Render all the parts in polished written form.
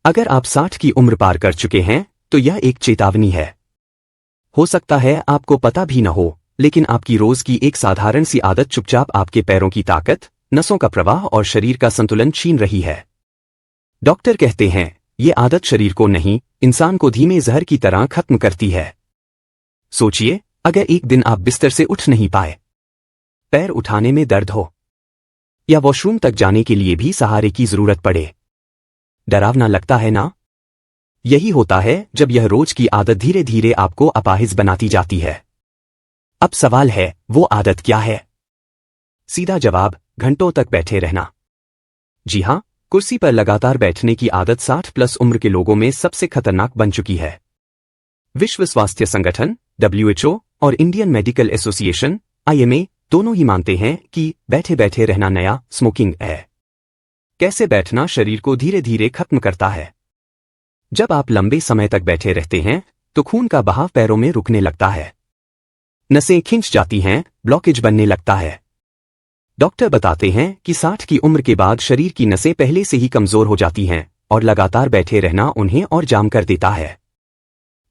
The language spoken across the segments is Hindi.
अगर आप 60 की उम्र पार कर चुके हैं तो यह एक चेतावनी है। हो सकता है आपको पता भी न हो, लेकिन आपकी रोज की एक साधारण सी आदत चुपचाप आपके पैरों की ताकत, नसों का प्रवाह और शरीर का संतुलन छीन रही है। डॉक्टर कहते हैं ये आदत शरीर को नहीं, इंसान को धीमे जहर की तरह खत्म करती है। सोचिए, अगर एक दिन आप बिस्तर से उठ नहीं पाए, पैर उठाने में दर्द हो या वॉशरूम तक जाने के लिए भी सहारे की जरूरत पड़े, डरावना लगता है ना? यही होता है जब यह रोज की आदत धीरे धीरे आपको अपाहिज बनाती जाती है। अब सवाल है, वो आदत क्या है? सीधा जवाब, घंटों तक बैठे रहना। जी हां, कुर्सी पर लगातार बैठने की आदत 60+ उम्र के लोगों में सबसे खतरनाक बन चुकी है। विश्व स्वास्थ्य संगठन WHO और इंडियन मेडिकल एसोसिएशन IMA दोनों ही मानते हैं कि बैठे बैठे रहना नया स्मोकिंग है। कैसे बैठना शरीर को धीरे धीरे खत्म करता है। जब आप लंबे समय तक बैठे रहते हैं तो खून का बहाव पैरों में रुकने लगता है, नसें खिंच जाती हैं, ब्लॉकेज बनने लगता है। डॉक्टर बताते हैं कि 60 की उम्र के बाद शरीर की नसें पहले से ही कमजोर हो जाती हैं और लगातार बैठे रहना उन्हें और जाम कर देता है।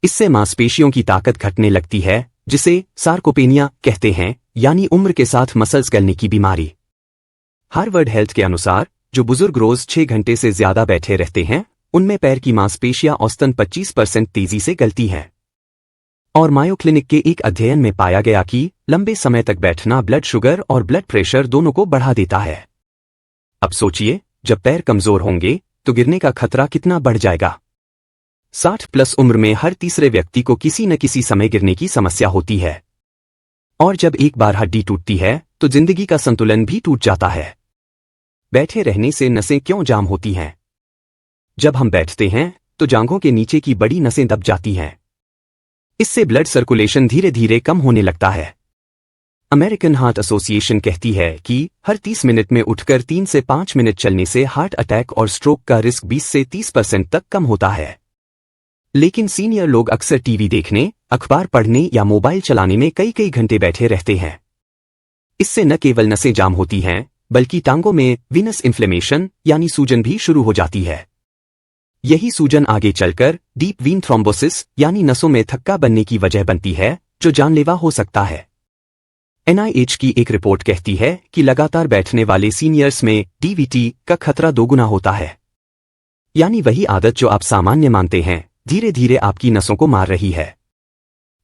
इससे मांसपेशियों की ताकत घटने लगती है, जिसे सार्कोपेनिया कहते हैं, यानी उम्र के साथ मसल्स गलने की बीमारी। हार्वर्ड हेल्थ के अनुसार जो बुजुर्ग रोज 6 घंटे से ज्यादा बैठे रहते हैं उनमें पैर की मांसपेशियां औसतन 25% तेजी से गलती हैं। और मायो क्लिनिक के एक अध्ययन में पाया गया कि लंबे समय तक बैठना ब्लड शुगर और ब्लड प्रेशर दोनों को बढ़ा देता है। अब सोचिए, जब पैर कमजोर होंगे तो गिरने का खतरा कितना बढ़ जाएगा। 60+ उम्र में हर तीसरे व्यक्ति को किसी न किसी समय गिरने की समस्या होती है। और जब एक बार हड्डी टूटती है तो जिंदगी का संतुलन भी टूट जाता है। बैठे रहने से नसें क्यों जाम होती हैं? जब हम बैठते हैं तो जांघों के नीचे की बड़ी नसें दब जाती हैं। इससे ब्लड सर्कुलेशन धीरे धीरे कम होने लगता है। अमेरिकन हार्ट एसोसिएशन कहती है कि हर 30 मिनट में उठकर 3 से 5 मिनट चलने से हार्ट अटैक और स्ट्रोक का रिस्क 20 से 30% तक कम होता है। लेकिन सीनियर लोग अक्सर टीवी देखने, अखबार पढ़ने या मोबाइल चलाने में कई कई घंटे बैठे रहते हैं। इससे न केवल नसें जाम होती हैं, बल्कि टांगों में वीनस इन्फ्लेमेशन यानी सूजन भी शुरू हो जाती है। यही सूजन आगे चलकर डीप वीन थ्रोम्बोसिस यानी नसों में थक्का बनने की वजह बनती है, जो जानलेवा हो सकता है। NIH की एक रिपोर्ट कहती है कि लगातार बैठने वाले सीनियर्स में DVT का खतरा 2 गुना होता है। यानी वही आदत जो आप सामान्य मानते हैं धीरे धीरे आपकी नसों को मार रही है।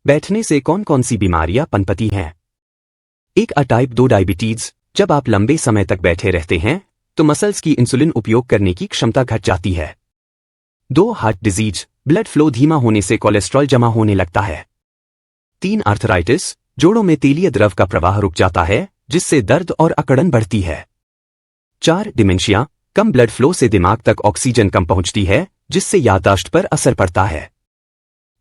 बैठने से कौन कौन सी बीमारियां पनपती हैं? एक टाइप 2 डायबिटीज। जब आप लंबे समय तक बैठे रहते हैं तो मसल्स की इंसुलिन उपयोग करने की क्षमता घट जाती है। 2 हार्ट डिजीज। ब्लड फ्लो धीमा होने से कोलेस्ट्रॉल जमा होने लगता है। 3 आर्थराइटिस। जोड़ों में तेलीय द्रव का प्रवाह रुक जाता है, जिससे दर्द और अकड़न बढ़ती है। 4 डिमेंशिया। कम ब्लड फ्लो से दिमाग तक ऑक्सीजन कम पहुंचती है, जिससे याददाश्त पर असर पड़ता है।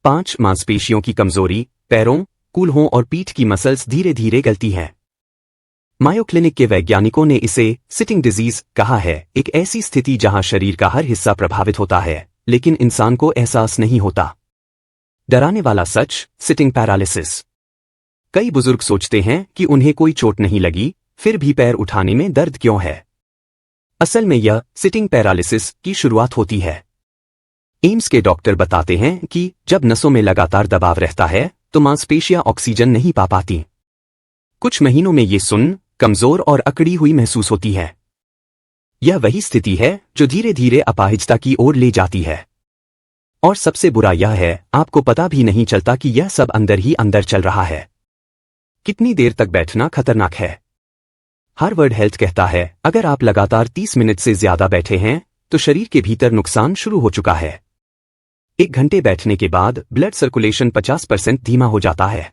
5 मांसपेशियों की कमजोरी। पैरों, कूल्हों और पीठ की मसल्स धीरे धीरे गलती हैं। मायो क्लिनिक के वैज्ञानिकों ने इसे सिटिंग डिजीज कहा है, एक ऐसी स्थिति जहां शरीर का हर हिस्सा प्रभावित होता है लेकिन इंसान को एहसास नहीं होता। डराने वाला सच, सिटिंग पैरालिसिस। कई बुजुर्ग सोचते हैं कि उन्हें कोई चोट नहीं लगी, फिर भी पैर उठाने में दर्द क्यों है। असल में यह सिटिंग पैरालिसिस की शुरुआत होती है। एम्स के डॉक्टर बताते हैं कि जब नसों में लगातार दबाव रहता है तो मांसपेशियां ऑक्सीजन नहीं पा पाती। कुछ महीनों में ये सुन्न, कमजोर और अकड़ी हुई महसूस होती है। यह वही स्थिति है जो धीरे धीरे अपाहिजता की ओर ले जाती है। और सबसे बुरा यह है, आपको पता भी नहीं चलता कि यह सब अंदर ही अंदर चल रहा है। कितनी देर तक बैठना खतरनाक है? हार्वर्ड हेल्थ कहता है, अगर आप लगातार 30 मिनट से ज्यादा बैठे हैं तो शरीर के भीतर नुकसान शुरू हो चुका है। 1 घंटे बैठने के बाद ब्लड सर्कुलेशन 50% धीमा हो जाता है।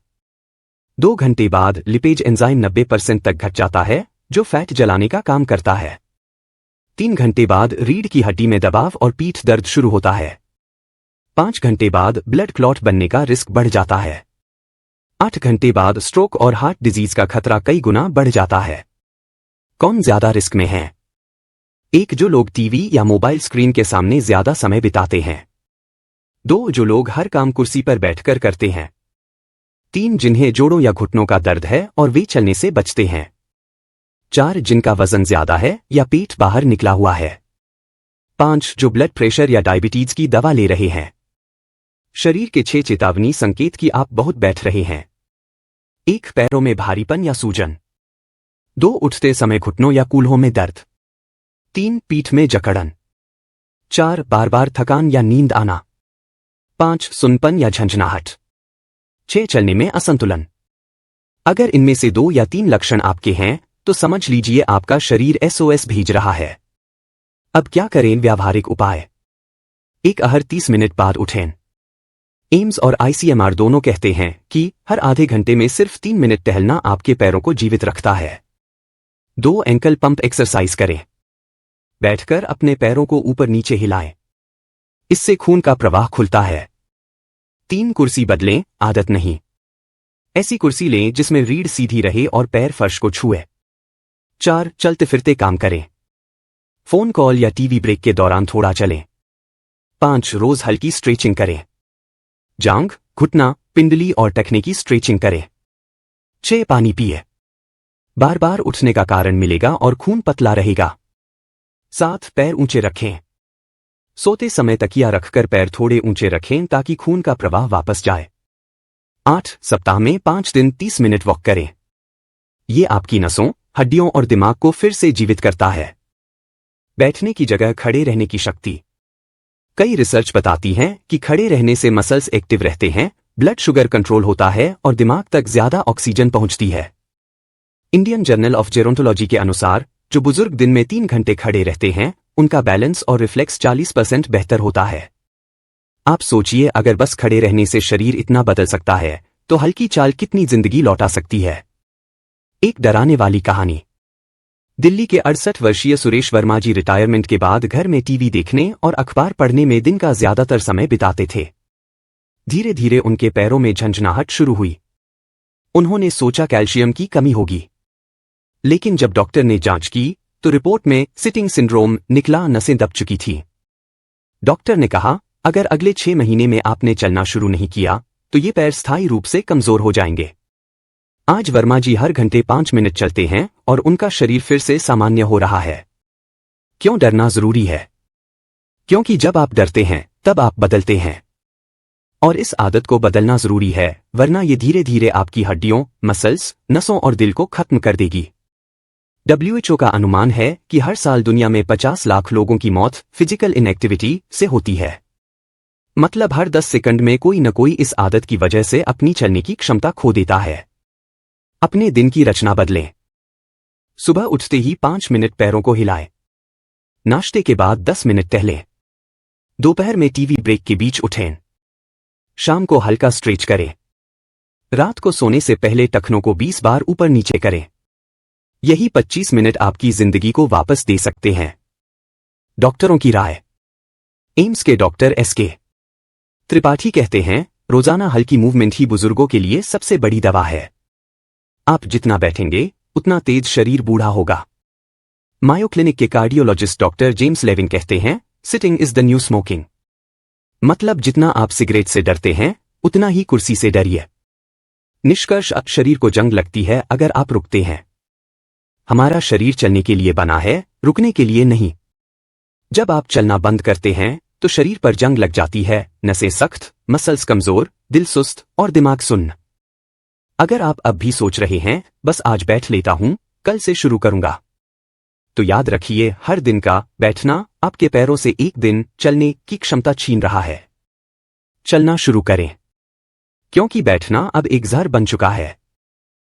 2 घंटे बाद लिपेज एंजाइम 90% तक घट जाता है, जो फैट जलाने का काम करता है। 3 घंटे बाद रीढ़ की हड्डी में दबाव और पीठ दर्द शुरू होता है। 5 घंटे बाद ब्लड क्लॉट बनने का रिस्क बढ़ जाता है। 8 घंटे बाद स्ट्रोक और हार्ट डिजीज का खतरा कई गुना बढ़ जाता है। कौन ज्यादा रिस्क में है? 1 जो लोग टीवी या मोबाइल स्क्रीन के सामने ज्यादा समय बिताते हैं। 2 जो लोग हर काम कुर्सी पर बैठकर करते हैं। 3 जिन्हें जोड़ों या घुटनों का दर्द है और वे चलने से बचते हैं। 4 जिनका वजन ज्यादा है या पेट बाहर निकला हुआ है। 5 जो ब्लड प्रेशर या डायबिटीज की दवा ले रहे हैं। शरीर के 6 चेतावनी संकेत कि आप बहुत बैठ रहे हैं। 1 पैरों में भारीपन या सूजन। 2 उठते समय घुटनों या कूल्हों में दर्द। 3 पीठ में जकड़न। 4 बार बार थकान या नींद आना। 5 सुनपन या झंझनाहट। 6 चलने में असंतुलन। अगर इनमें से 2 या 3 लक्षण आपके हैं तो समझ लीजिए आपका शरीर SOS भेज रहा है। अब क्या करें? व्यावहारिक उपाय। 1 हर 30 मिनट बाद उठें। एम्स और ICMR दोनों कहते हैं कि हर आधे घंटे में सिर्फ 3 मिनट टहलना आपके पैरों को जीवित रखता है। 2 एंकल पंप एक्सरसाइज करें। बैठकर अपने पैरों को ऊपर नीचे हिलाएं। इससे खून का प्रवाह खुलता है। 3 कुर्सी बदलें, आदत नहीं। ऐसी कुर्सी लें जिसमें रीढ़ सीधी रहे और पैर फर्श को छुए। 4 चलते फिरते काम करें। फोन कॉल या टीवी ब्रेक के दौरान थोड़ा चलें। 5 रोज हल्की स्ट्रेचिंग करें। जांघ, घुटना, पिंडली और टखने की स्ट्रेचिंग करें। 6 पानी पिए। बार बार उठने का कारण मिलेगा और खून पतला रहेगा। 7 पैर ऊंचे रखें। सोते समय तकिया रखकर पैर थोड़े ऊंचे रखें ताकि खून का प्रवाह वापस जाए। 8 सप्ताह में 5 दिन 30 मिनट वॉक करें। ये आपकी नसों, हड्डियों और दिमाग को फिर से जीवित करता है। बैठने की जगह खड़े रहने की शक्ति। कई रिसर्च बताती है कि खड़े रहने से मसल्स एक्टिव रहते हैं, ब्लड शुगर कंट्रोल होता है और दिमाग तक ज्यादा ऑक्सीजन पहुंचती है। इंडियन जर्नल ऑफ जेरोंटोलॉजी के अनुसार जो बुजुर्ग दिन में 3 घंटे खड़े रहते हैं उनका बैलेंस और रिफ्लेक्स 40% बेहतर होता है। आप सोचिए अगर बस खड़े रहने से शरीर इतना बदल सकता है तो हल्की चाल कितनी जिंदगी लौटा सकती है। एक डराने वाली कहानी। दिल्ली के 68 वर्षीय सुरेश वर्मा जी रिटायरमेंट के बाद घर में टीवी देखने और अखबार पढ़ने में दिन का ज्यादातर समय बिताते थे। धीरे धीरे उनके पैरों में झंझनाहट शुरू हुई। उन्होंने सोचा कैल्शियम की कमी होगी, लेकिन जब डॉक्टर ने जांच की तो रिपोर्ट में सिटिंग सिंड्रोम निकला, नसें दब चुकी थी। डॉक्टर ने कहा अगर अगले 6 महीने में आपने चलना शुरू नहीं किया तो ये पैर स्थायी रूप से कमजोर हो जाएंगे। आज वर्मा जी हर घंटे 5 मिनट चलते हैं और उनका शरीर फिर से सामान्य हो रहा है। क्यों डरना जरूरी है? क्योंकि जब आप डरते हैं तब आप बदलते हैं, और इस आदत को बदलना जरूरी है, वरना ये धीरे धीरे आपकी हड्डियों, मसल्स, नसों और दिल को खत्म कर देगी। WHO का अनुमान है कि हर साल दुनिया में 50 लाख लोगों की मौत फिजिकल इनएक्टिविटी से होती है। मतलब हर 10 सेकंड में कोई न कोई इस आदत की वजह से अपनी चलने की क्षमता खो देता है। अपने दिन की रचना बदलें। सुबह उठते ही 5 मिनट पैरों को हिलाएं। नाश्ते के बाद 10 मिनट टहलें। दोपहर में टीवी ब्रेक के बीच उठें। शाम को हल्का स्ट्रेच करें। रात को सोने से पहले टखनों को 20 बार ऊपर नीचे करें। यही 25 मिनट आपकी जिंदगी को वापस दे सकते हैं। डॉक्टरों की राय। एम्स के डॉक्टर SK त्रिपाठी कहते हैं रोजाना हल्की मूवमेंट ही बुजुर्गों के लिए सबसे बड़ी दवा है। आप जितना बैठेंगे उतना तेज शरीर बूढ़ा होगा। मायो क्लिनिक के कार्डियोलॉजिस्ट डॉक्टर जेम्स लेविन कहते हैं sitting is the new smoking. मतलब जितना आप सिगरेट से डरते हैं उतना ही कुर्सी से डरिए। निष्कर्ष, शरीर को जंग लगती है अगर आप रुकते हैं। हमारा शरीर चलने के लिए बना है, रुकने के लिए नहीं। जब आप चलना बंद करते हैं तो शरीर पर जंग लग जाती है, नसें सख्त, मसल्स कमजोर, दिल सुस्त और दिमाग सुन्न। अगर आप अब भी सोच रहे हैं बस आज बैठ लेता हूं, कल से शुरू करूंगा, तो याद रखिए हर दिन का बैठना आपके पैरों से एक दिन चलने की क्षमता छीन रहा है। चलना शुरू करें, क्योंकि बैठना अब एक जहर बन चुका है।